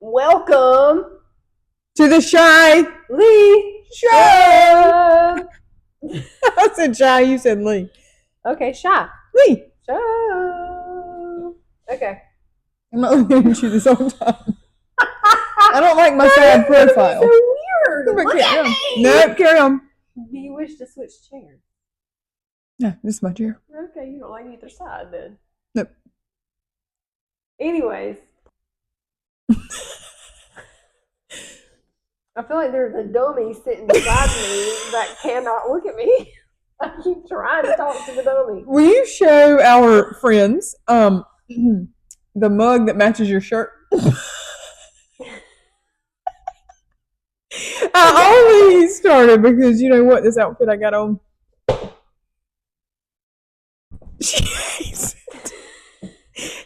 Welcome to the Chey Lee Show. I said Chey, you said Lee. Okay, Shy Lee. Show. Okay. I'm not looking at you this whole time. I don't like my sad profile. So weird. Look at me. Nope, carry on. Do you wish to switch chairs? No, this is my chair. Okay, you don't like either side then. Nope. Anyways. I feel like there's a dummy sitting beside me that cannot look at me. I keep trying to talk to the dummy. Will you show our friends the mug that matches your shirt? I only started because you know what? This outfit I got on. She hates it.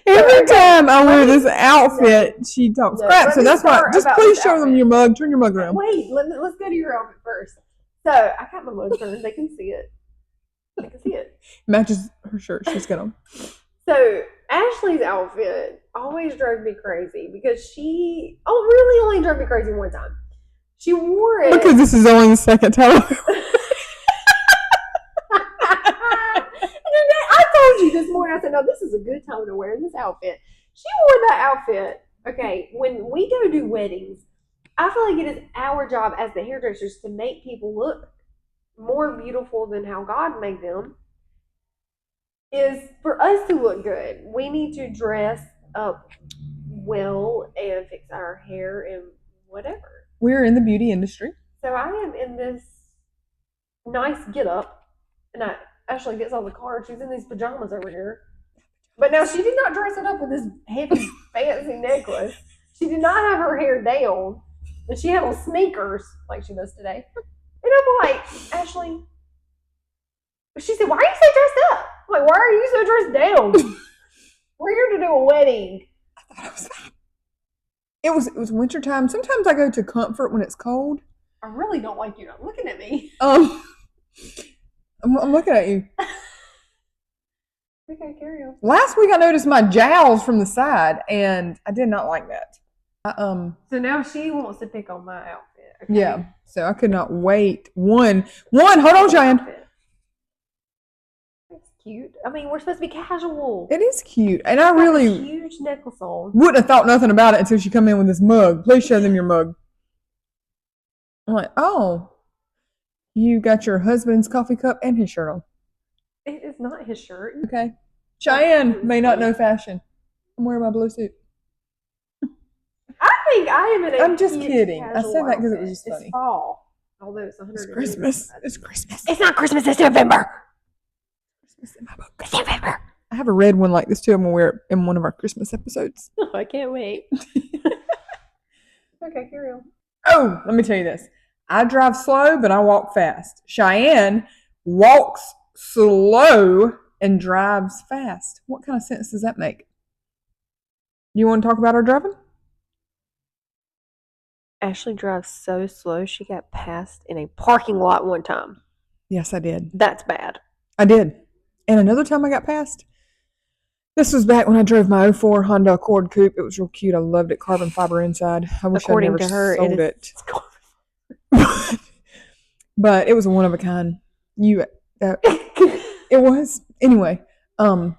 Every time I wear this outfit, she talks crap. So that's why. Just please show them your mug. Turn your mug around. Wait, let's go to your outfit first. So I got my mug turned. They can see it. They can see it. Matches her shirt. She's got on. So Ashley's outfit always drove me crazy because she really only drove me crazy one time. She wore it because this is only the second time. I told you this morning. I said, "No, this is a good time to wear this outfit." She wore that outfit. Okay, when we go do weddings, I feel like it is our job as the hairdressers to make people look more beautiful than how God made them. Is for us to look good. We need to dress up well and fix our hair and whatever. We're in the beauty industry. So I am in this nice get up, and Ashley gets out of the car and she's in these pajamas over here. But now she did not dress it up with this heavy fancy necklace. She did not have her hair down. And she had on sneakers like she does today. And I'm like, Ashley, she said, why are you so dressed up? I'm like, why are you so dressed down? We're here to do a wedding. I thought it was winter time. Sometimes I go to Comfort when it's cold. I really don't like you not looking at me. I'm looking at you. Okay, carry on. Last week I noticed my jowls from the side, and I did not like that. So now she wants to pick on my outfit. Okay? Yeah. So I could not wait. One. Hold on, Cheyenne. It's cute. I mean, we're supposed to be casual. It is cute, and I really a huge necklace on. Wouldn't have thought nothing about it until she come in with this mug. Please show them your mug. I'm like, oh, you got your husband's coffee cup and his shirt on. It is not his shirt. Okay. Cheyenne may not know fashion. I'm wearing my blue suit. I think I am in a I'm just kidding. I said that because it was just funny. It's fall. Although it's 100 It's Christmas. It's Christmas. It's not Christmas, it's November. Christmas in my book. It's November. I have a red one like this too. I'm going to wear it in one of our Christmas episodes. Oh, I can't wait. Okay, carry on. Oh, let me tell you this. I drive slow, but I walk fast. Cheyenne walks slow and drives fast. What kind of sense does that make? You want to talk about our driving? Ashley drives so slow, she got passed in a parking lot one time. Yes, I did. That's bad. I did. And another time I got passed. This was back when I drove my 04 Honda Accord Coupe. It was real cute. I loved it. Carbon fiber inside. I wish I never sold it. But it was a one of a kind. It was. Anyway. So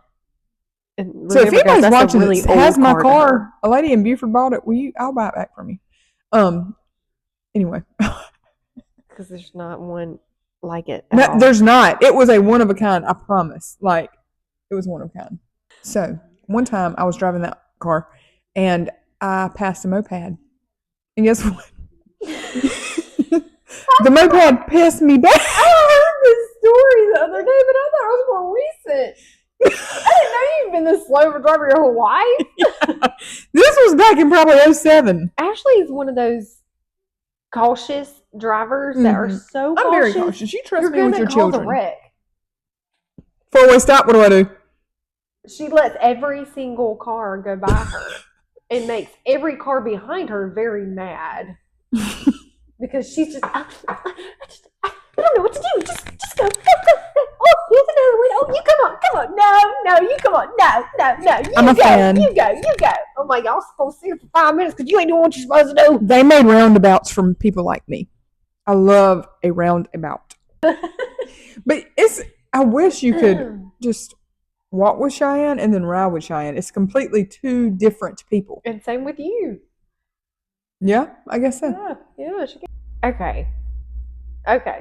if anybody's watching this, has my car, a lady in Buford bought it, I'll buy it back from you. Anyway. Because there's not one like it. There's not. It was a one of a kind, I promise. Like, it was one of a kind. So, one time I was driving that car and I passed a moped. And guess what? The moped pissed me back. I heard this story the other day, but I thought it was more recent. I didn't know you've been this slow for driving your whole life. Yeah. This was back in probably 2007. Ashley is one of those cautious drivers that are so cautious. I'm very cautious. You trust me with your children. You're going to cause a wreck. Four-way stop, what do? She lets every single car go by her and makes every car behind her very mad. Because she's just, I don't know what to do. Just go. Oh, here's another one. Oh, you come on. No, you come on. No. You I'm a go, fan. You go. I'm like, y'all supposed to see it for 5 minutes because you ain't doing what you're supposed to do. They made roundabouts from people like me. I love a roundabout. But I wish you could just walk with Cheyenne and then ride with Cheyenne. It's completely two different people. And same with you. Yeah, I guess so. Yeah. Okay,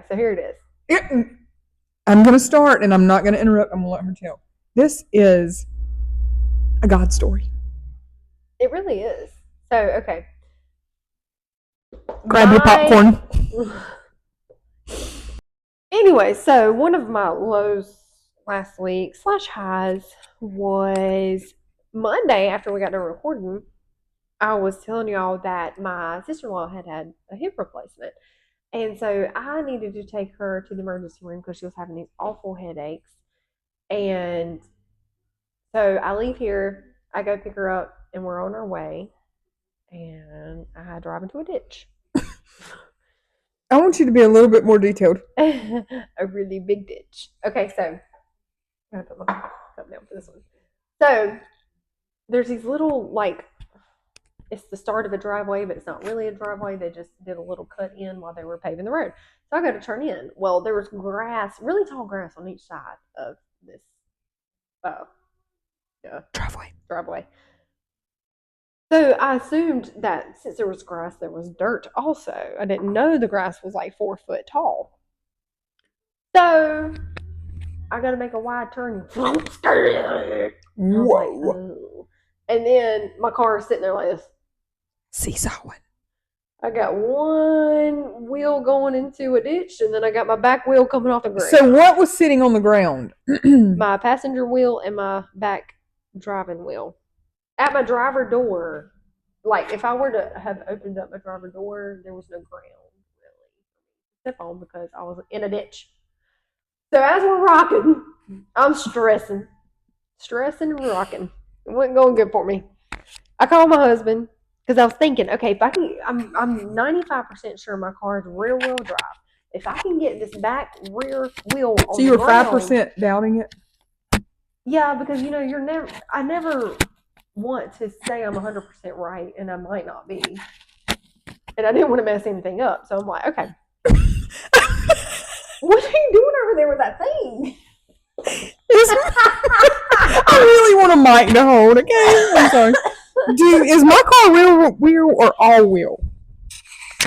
so here it is. I'm going to start and I'm not going to interrupt. I'm going to let her tell. This is a God story. It really is. So, okay. Grab your popcorn. Anyway, so one of my lows last week / highs was Monday after we got done recording. I was telling y'all that my sister-in-law had a hip replacement. And so I needed to take her to the emergency room because she was having these awful headaches. And so I leave here, I go pick her up, and we're on our way. And I drive into a ditch. I want you to be a little bit more detailed. A really big ditch. Okay, so I'm going to put my cup down for this one. So there's these little, like, it's the start of a driveway, but it's not really a driveway. They just did a little cut in while they were paving the road. So I go to turn in. Well, there was grass, really tall grass on each side of this driveway. So I assumed that since there was grass, there was dirt also. I didn't know the grass was like 4 foot tall. So I got to make a wide turn. Whoa. Like, oh. And then my car is sitting there like this. Seesawing. I got one wheel going into a ditch, and then I got my back wheel coming off the ground. So what was sitting on the ground? My passenger wheel and my back driving wheel. At my driver door, like if I were to have opened up my driver door, there was no ground really to step on because I was in a ditch. So as we're rocking, I'm stressing and rocking. It wasn't going good for me. I called my husband because I was thinking, okay, if I can, I'm 95% sure my car is rear wheel drive. If I can get this back rear wheel on so you were the ground, 5% doubting it? Yeah, because I never want to say I'm 100% right, and I might not be. And I didn't want to mess anything up, so I'm like, okay. What are you doing over there with that thing? I really want a mic to hold, okay? I'm sorry. Is my car rear wheel or all wheel?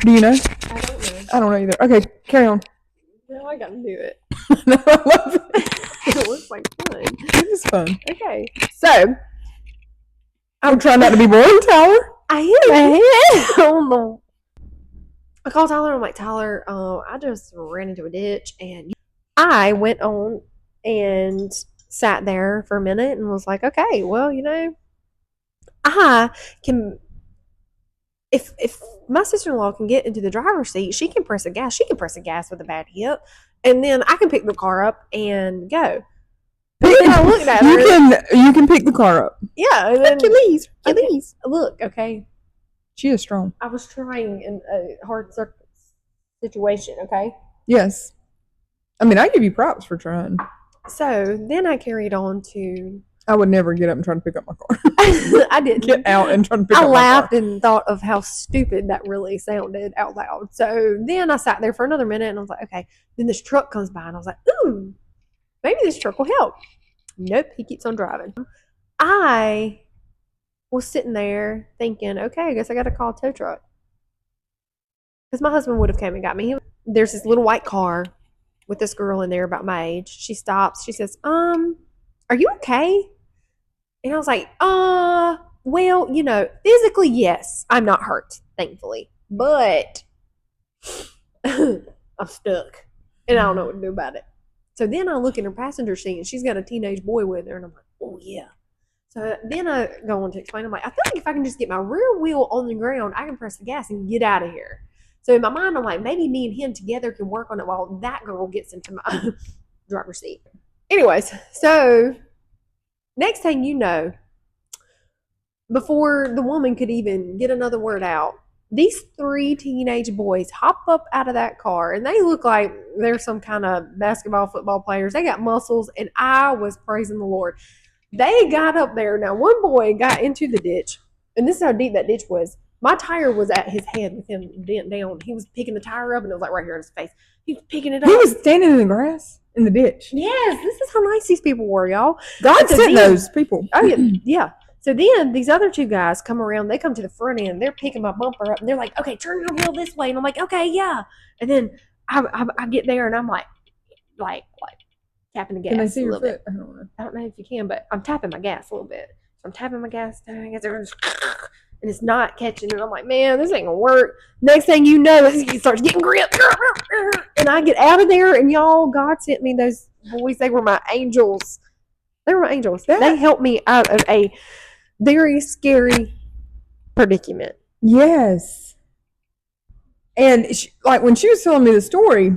Do you know? I don't know. I don't know either. Okay, carry on. No, I gotta do it. No, I love it. It looks like fun. It is fun. Okay, so I'm trying not to be boring, Tyler. I am. I called Tyler. I'm like, Tyler, I just ran into a ditch, and I went on and sat there for a minute and was like, okay, well, I can. If my sister-in-law can get into the driver's seat, she can press the gas. She can press the gas with a bad hip, and then I can pick the car up and go. But then I looked at her. You can pick the car up. Yeah, and then Achilles. Look, okay. She is strong. I was trying in a hard situation, okay? Yes. I mean, I give you props for trying. So then I carried on to... I would never get up and try to pick up my car. I didn't. Get out and try to pick up my car. I laughed and thought of how stupid that really sounded out loud. So then I sat there for another minute and I was like, okay. Then this truck comes by and I was like, ooh, maybe this truck will help. Nope, he keeps on driving. I was sitting there thinking, okay, I guess I got to call a tow truck. Because my husband would have come and got me. There's this little white car with this girl in there about my age. She stops. She says, are you okay? And I was like, well, physically, yes, I'm not hurt, thankfully. But I'm stuck. And I don't know what to do about it. So then I look in her passenger seat and she's got a teenage boy with her. And I'm like, oh, yeah. So then I go on to explain. I'm like, I feel like if I can just get my rear wheel on the ground, I can press the gas and get out of here. So in my mind, I'm like, maybe me and him together can work on it while that girl gets into my driver's seat. Anyways, so next thing you know, before the woman could even get another word out, These 3 teenage boys hop up out of that car, and they look like they're some kind of basketball, football players. They got muscles, and I was praising the Lord. They got up there. Now, one boy got into the ditch, and this is how deep that ditch was. My tire was at his head with him bent down. He was picking the tire up, and it was like right here in his face. He was picking it up. He was standing in the grass in the ditch. Yes, this is how nice these people were, y'all. God sent those people. Oh, yeah. Yeah. So then these other 2 guys come around. They come to the front end. They're picking my bumper up, and they're like, okay, turn your wheel this way. And I'm like, okay, yeah. And then I get there, and I'm like tapping the gas. Can they see your foot? I don't know. I don't know if you can, but I'm tapping my gas a little bit. So I'm tapping my gas, and it's not catching. And I'm like, man, this ain't gonna work. Next thing you know, it starts getting grip. And I get out of there, and y'all, God sent me those boys. They were my angels. They were my angels. They helped me out of a very scary predicament. Yes. And like when she was telling me the story,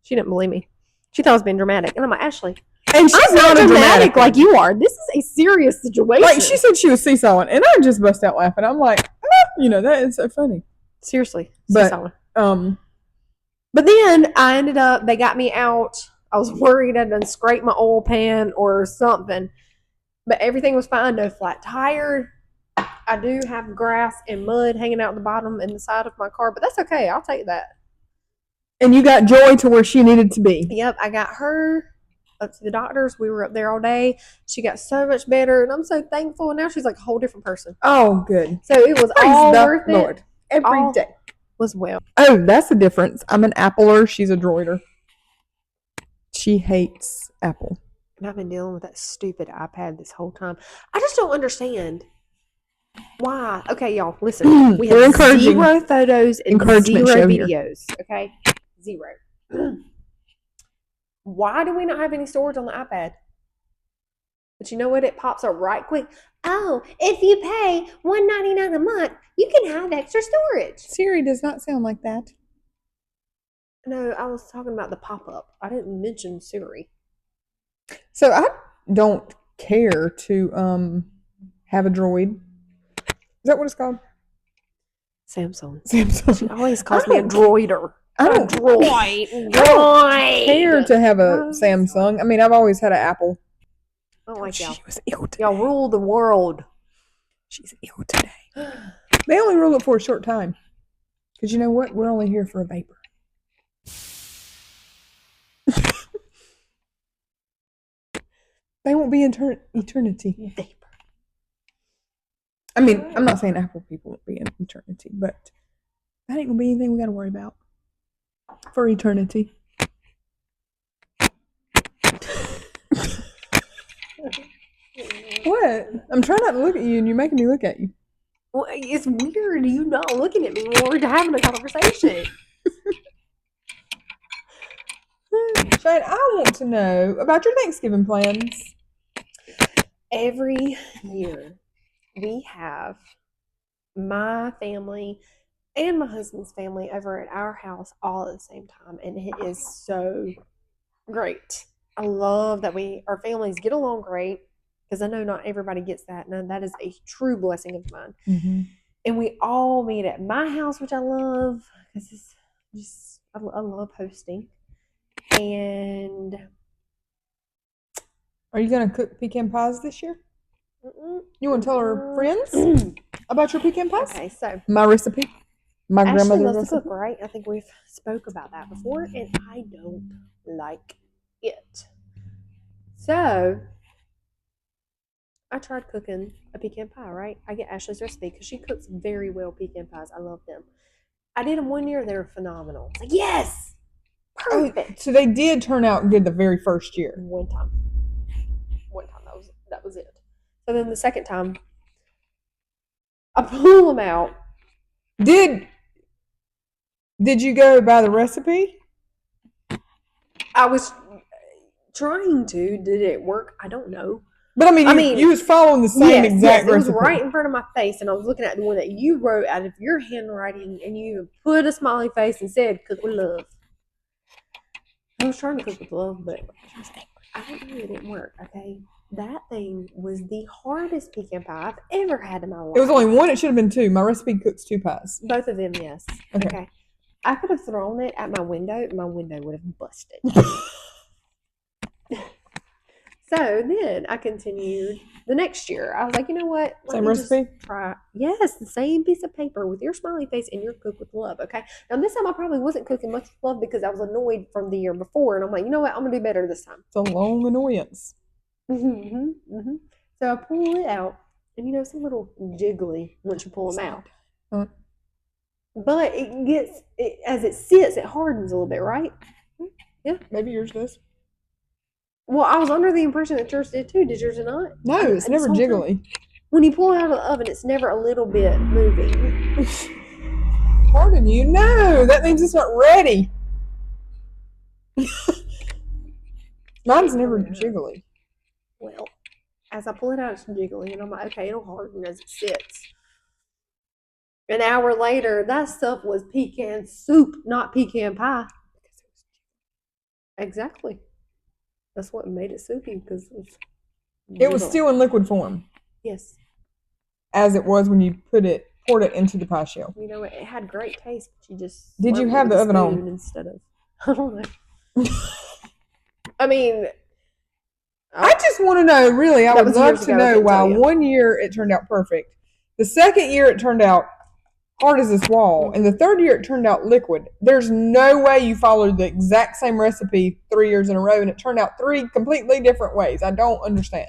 she didn't believe me. She thought I was being dramatic. And I'm like, Ashley, and she's I'm not dramatic like you are. This is a serious situation. Like she said she was seesawing, and I just bust out laughing. I'm like, that is so funny. Seriously. But but then I ended up, they got me out. I was worried I'd done scraped my oil pan or something. But everything was fine. No flat tire. I do have grass and mud hanging out the bottom and the side of my car, but that's okay. I'll take that. And you got Joy to where she needed to be. Yep, I got her up to the doctors. We were up there all day. She got so much better, and I'm so thankful. And now she's like a whole different person. Oh, good. So it was all worth it. Lord. Every day was well. Oh, that's the difference. I'm an appler. She's a droider. She hates Apple. And I've been dealing with that stupid iPad this whole time. I just don't understand why. Okay, y'all, listen. We have 0 photos and 0 videos. Okay? 0. Why do we not have any storage on the iPad? But you know what? It pops up right quick. Oh, if you pay $1.99 a month, you can have extra storage. Siri does not sound like that. No, I was talking about the pop-up. I didn't mention Siri. So I don't care to have a droid. Is that what it's called? Samsung. She always calls me a droider. I don't care to have a Samsung. I mean, I've always had an Apple. I don't like y'all. She was ill today. Y'all rule the world. She's ill today. They only rule it for a short time. Because you know what? We're only here for a vapor. They won't be eternity. Vapor. I mean, I'm not saying Apple people won't be in eternity, but that ain't going to be anything we got to worry about for eternity. What? I'm trying not to look at you, and you're making me look at you. Well, it's weird you not looking at me when we're having a conversation. Shane, I want to know about your Thanksgiving plans. Every year, we have my family and my husband's family over at our house all at the same time, and it is so great. I love that our families get along great, because I know not everybody gets that, and that is a true blessing of mine. Mm-hmm. And we all meet at my house, which I love, because it's just, I love hosting. And are you going to cook pecan pies this year? You want to tell our friends about your pecan pies? Okay, so my recipe, my grandmother's loves recipe. to cook, right? I think we've spoke about that before, and I don't like it. So I tried cooking a pecan pie, right? I get Ashley's recipe because she cooks very well pecan pies. I love them. I did them one year. They were phenomenal. It's like, yes, perfect. So they did turn out good the very first year. One time. That was it. So then the second time, I pull them out. Did you go by the recipe? I was trying to. Did it work? I don't know. But I mean, you was following the same exact recipe. It was right in front of my face, and I was looking at the one that you wrote out of your handwriting, and you put a smiley face and said, "Cook with love." I was trying to cook with love, but I don't know. It didn't work. Okay. That thing was the hardest pecan pie I've ever had in my life. It was only one. It should have been two. My recipe cooks 2 pies. Both of them, yes. Okay. I could have thrown it at my window, and my window would have busted. So then I continued the next year. I was like, you know what? Same recipe? Try. Yes, the same piece of paper with your smiley face and your cook with love. Okay. Now this time I probably wasn't cooking much with love because I was annoyed from the year before, and I'm like, you know what? I'm gonna do better this time. It's a long annoyance. So I pull it out, and it's a little jiggly once you pull them out. But it gets as it sits, it hardens a little bit, right? Yeah. Maybe yours does. Well, I was under the impression that yours did too. Did yours not? No, it's never jiggly. When you pull it out of the oven, it's never a little bit moving. Pardon you? No, that means it's not ready. Mine's never jiggly. Well, as I pull it out, it's jiggly, and I'm like, okay, it'll harden as it sits. An hour later, that stuff was pecan soup, not pecan pie. Exactly. That's what made it soupy, because it was still in liquid form. Yes. As it was when you poured it into the pie shell. It had great taste, but you just did you have the oven on instead of? I don't know. I mean, I just want to know. Really, I would love to know why 1 year it turned out perfect, the second year it turned out hard as this wall, and the third year it turned out liquid. There's no way you followed the exact same recipe 3 years in a row and it turned out 3 completely different ways. I don't understand.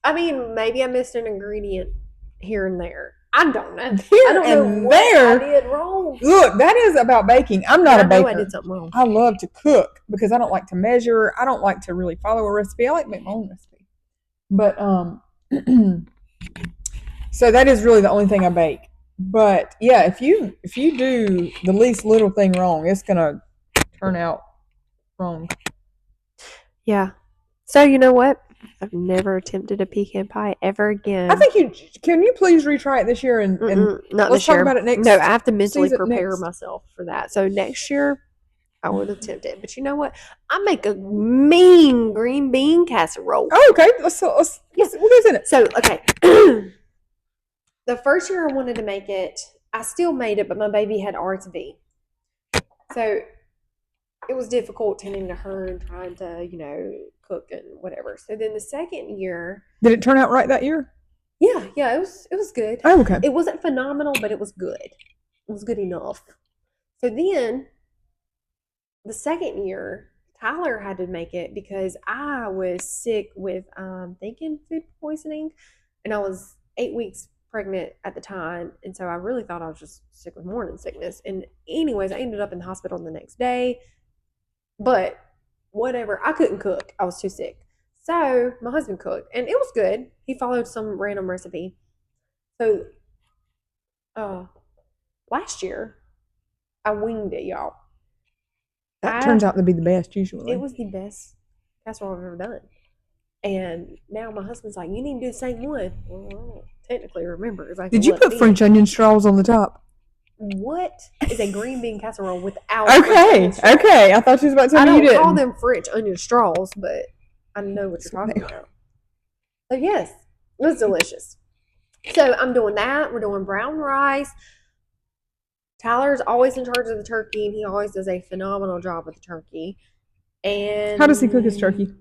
I mean, maybe I missed an ingredient here and there. I don't know. I don't know what I did wrong. Look, that is about baking. I'm not a baker. I did something wrong. I love to cook because I don't like to measure. I don't like to really follow a recipe. I like to make my own recipe. But so that is really the only thing I bake. But yeah, if you do the least little thing wrong, it's gonna turn out wrong. Yeah. So you know what? I've never attempted a pecan pie ever again. I think can you please retry it this year and not let's talk about it next. No, I have to mentally prepare myself for that. So next year I would attempt it. But you know what? I make a mean green bean casserole. Oh, okay. Let's what is in it? So okay. The first year I wanted to make it, I still made it, but my baby had RSV. So it was difficult tending to her and trying to, cook and whatever. So then the second year. Did it turn out right that year? Yeah, it was good. Oh, okay. It wasn't phenomenal, but it was good. It was good enough. So then the second year, Tyler had to make it because I was sick with thinking food poisoning, and I was 8 weeks pregnant at the time, and so I really thought I was just sick with morning sickness. And anyways, I ended up in the hospital the next day. But whatever, I couldn't cook. I was too sick. So my husband cooked, and it was good. He followed some random recipe. So last year, I winged it, y'all. That turns out to be the best usually. It was the best casserole I've ever done. And now my husband's like, you need to do the same one. Well, I don't technically remember. Did you put French onion straws on the top? What is a green bean casserole without? Okay. I thought she was about to tell me you didn't. I don't call them French onion straws, but I know what you're talking about. So yes, it was delicious. So I'm doing that. We're doing brown rice. Tyler's always in charge of the turkey, and he always does a phenomenal job with the turkey. And how does he cook his turkey?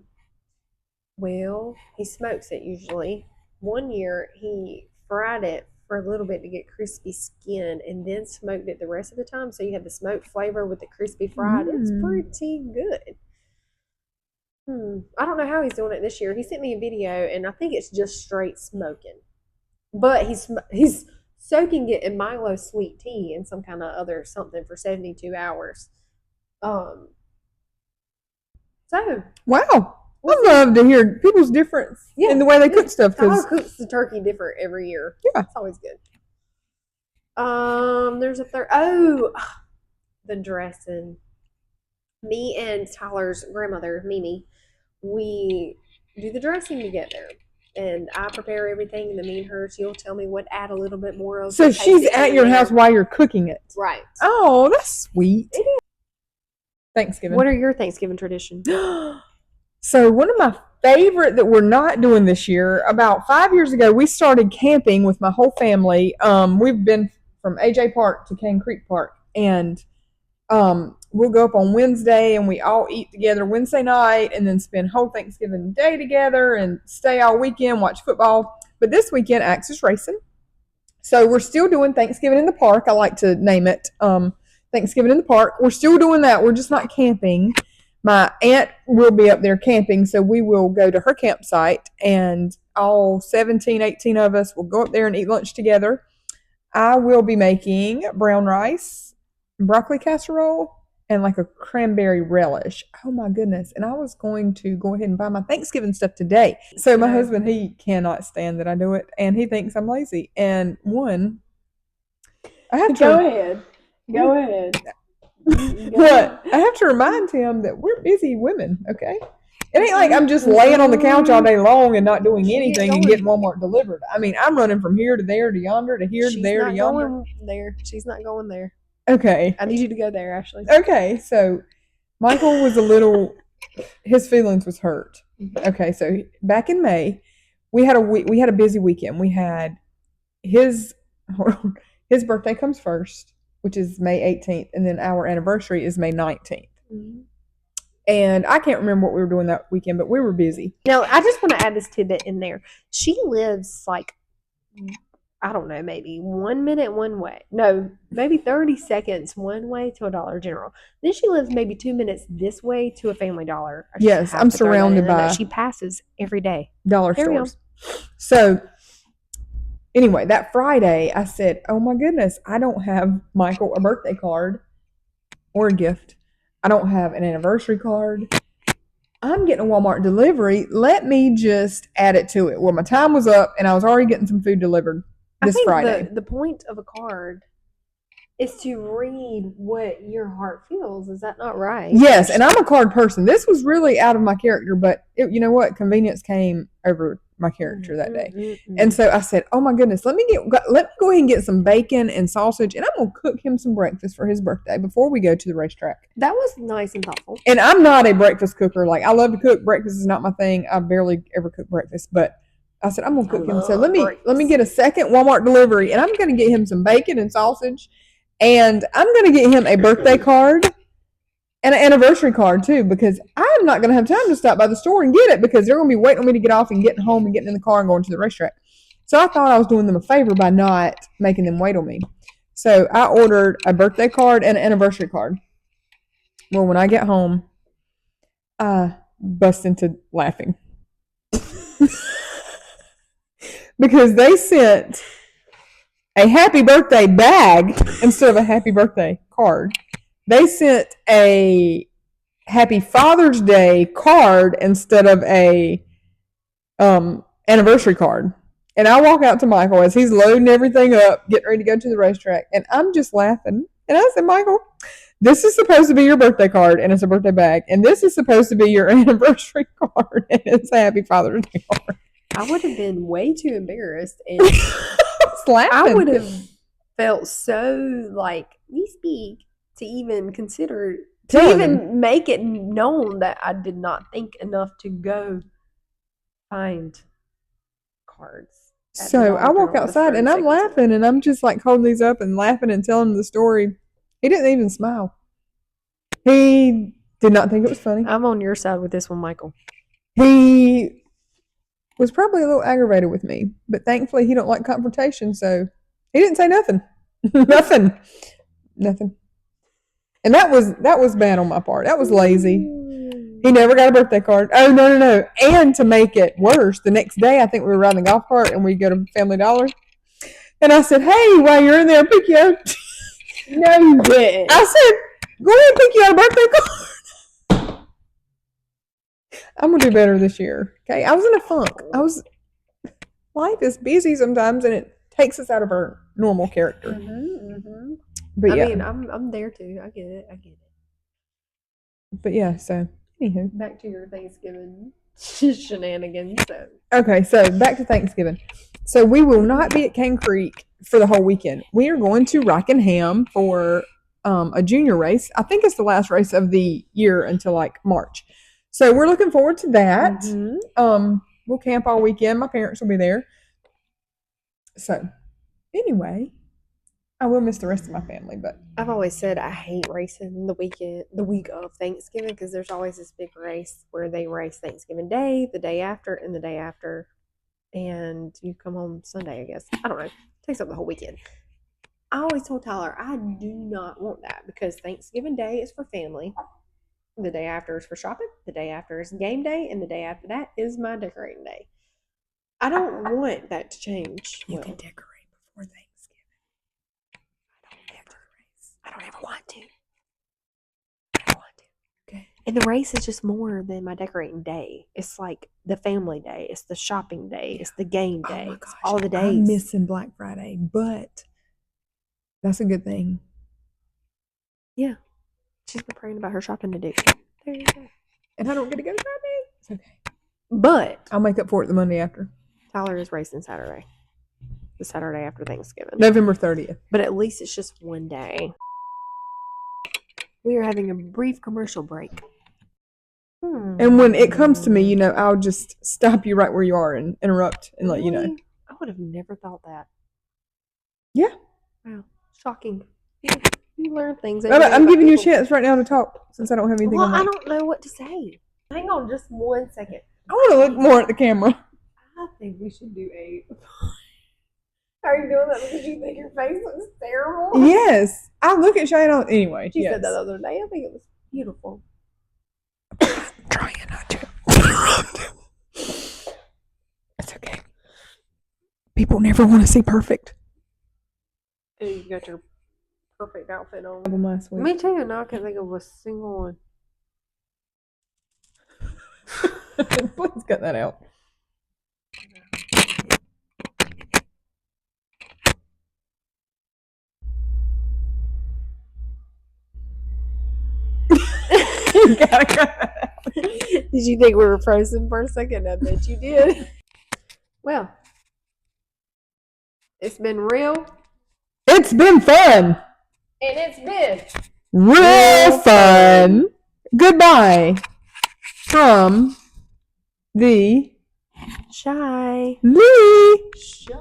Well, he smokes it usually. One year he fried it for a little bit to get crispy skin and then smoked it the rest of the time. So you have the smoked flavor with the crispy fried. It's pretty good. I don't know how he's doing it this year. He sent me a video, and I think it's just straight smoking. But he's soaking it in Milo sweet tea and some kind of other something for 72 hours. So wow. I love to hear people's difference in the way they cook stuff. Tyler cooks the turkey different every year. Yeah. It's always good. There's a third. Oh, the dressing. Me and Tyler's grandmother, Mimi, we do the dressing together. And I prepare everything, and then me and her, she'll tell me what to add a little bit more of. So she's at your house while you're cooking it? Right. Oh, that's sweet. It is. Thanksgiving. What are your Thanksgiving traditions? So one of my favorite that we're not doing this year, about 5 years ago, we started camping with my whole family. We've been from AJ Park to Cane Creek Park, and we'll go up on Wednesday and we all eat together Wednesday night and then spend whole Thanksgiving Day together and stay all weekend, watch football. But this weekend, Axe is racing. So we're still doing Thanksgiving in the park. I like to name it Thanksgiving in the park. We're still doing that. We're just not camping. My aunt will be up there camping, so we will go to her campsite and all 17, 18 of us will go up there and eat lunch together. I will be making brown rice, broccoli casserole, and like a cranberry relish. Oh my goodness. And I was going to go ahead and buy my Thanksgiving stuff today. So my husband, he cannot stand that I do it and he thinks I'm lazy. And I have to Go ahead. What? I have to remind him that we're busy women, okay? It ain't like I'm just laying on the couch all day long and not doing anything and getting Walmart delivered. I mean, I'm running from here to there to yonder to here to there to yonder. She's not going there. Okay. I need you to go there, Ashley. Okay, so Michael was his feelings was hurt. Okay, so back in May, we had a busy weekend. We had his birthday comes first, which is May 18th, and then our anniversary is May 19th. Mm-hmm. And I can't remember what we were doing that weekend, but we were busy. Now, I just want to add this tidbit in there. She lives like, I don't know, maybe 1 minute one way. No, maybe 30 seconds one way to a Dollar General. Then she lives maybe 2 minutes this way to a Family Dollar. Yes, I'm surrounded by. She passes every day. Dollar stores. So anyway, that Friday, I said, oh my goodness, I don't have Michael a birthday card or a gift. I don't have an anniversary card. I'm getting a Walmart delivery. Let me just add it to it. Well, my time was up and I was already getting some food delivered this Friday. The point of a card is to read what your heart feels. Is that not right? Yes, and I'm a card person. This was really out of my character, but you know what? Convenience came over my character that day. Mm-hmm. And so I said, oh my goodness, let me go ahead and get some bacon and sausage, and I'm going to cook him some breakfast for his birthday before we go to the racetrack. That was nice and thoughtful. And I'm not a breakfast cooker. Like, I love to cook. Breakfast is not my thing. I barely ever cook breakfast, but I said, I'm going to cook him. So let me get a second Walmart delivery, and I'm going to get him some bacon and sausage, and I'm going to get him a birthday card and an anniversary card too, because I'm not going to have time to stop by the store and get it because they're going to be waiting on me to get off and getting home and getting in the car and going to the racetrack. So I thought I was doing them a favor by not making them wait on me. So I ordered a birthday card and an anniversary card. Well, when I get home, I bust into laughing because they sent a happy birthday bag instead of a happy birthday card. They sent a happy Father's Day card instead of a anniversary card. And I walk out to Michael as he's loading everything up, getting ready to go to the racetrack, and I'm just laughing. And I said, Michael, this is supposed to be your birthday card, and it's a birthday bag. And this is supposed to be your anniversary card, and it's a happy Father's Day card. I would have been way too embarrassed. And I would have felt so like, you speak. To even consider, even make it known that I did not think enough to go find cards. So I walk outside and I'm laughing and I'm just like holding these up and laughing and telling him the story. He didn't even smile. He did not think it was funny. I'm on your side with this one, Michael. He was probably a little aggravated with me, but thankfully he don't like confrontation, so he didn't say nothing. Nothing. And that was bad on my part. That was lazy. He never got a birthday card. Oh, no. And to make it worse, the next day, I think we were riding the golf cart and we go to Family Dollar. And I said, hey, while you're in there, pick you out. No, you didn't. I said, go ahead and pick you out a birthday card. I'm going to do better this year. Okay. I was in a funk. Life is busy sometimes and it takes us out of our normal character. Mm-hmm. But yeah. I mean, I'm there too. I get it. But yeah, so anywho. Back to your Thanksgiving shenanigans. Okay, so back to Thanksgiving. So we will not be at Cane Creek for the whole weekend. We are going to Rockingham for a junior race. I think it's the last race of the year until like March. So we're looking forward to that. Mm-hmm. We'll camp all weekend. My parents will be there. So anyway, I will miss the rest of my family, but I've always said I hate racing the week of Thanksgiving, because there's always this big race where they race Thanksgiving Day, the day after, and the day after, and you come home Sunday, I guess. I don't know. It takes up the whole weekend. I always told Tyler I do not want that, because Thanksgiving Day is for family. The day after is for shopping. The day after is game day, and the day after that is my decorating day. I don't want that to change. you can decorate before Thanksgiving. I don't ever want to. I don't want to. Okay. And the race is just more than my decorating day. It's like the family day. It's the shopping day. It's the game day. Oh my It's gosh, all the days. I'm missing Black Friday, but that's a good thing. Yeah. She's been praying about her shopping to do. There you go. And I don't get to go shopping. It's okay. But I'll make up for it the Monday after. Tyler is racing Saturday. The Saturday after Thanksgiving. November 30th. But at least it's just one day. We are having a brief commercial break. And when it comes to me, you know, I'll just stop you right where you are and interrupt and let you know. I would have never thought that. Yeah. Wow. Shocking. You learn things. I'm giving you a chance right now to talk since I don't have anything on I mic. don't know what to say. Hang on just 1 second. I want to look more at the camera. I think we should do a... Are you doing that because you think your face looks terrible? Yes. I look at Shane anyway. She said that the other day. I think it was beautiful. I'm trying not to interrupt. It's okay. People never want to see perfect. And you got your perfect outfit on. Last week. Me too. Now I can't think of a single one. Please cut that out. You gotta cut that out. Did you think we were frozen for a second? I bet you did. Well, it's been real. It's been fun. And it's been Real fun. Goodbye from the Shy. Lee. Shy.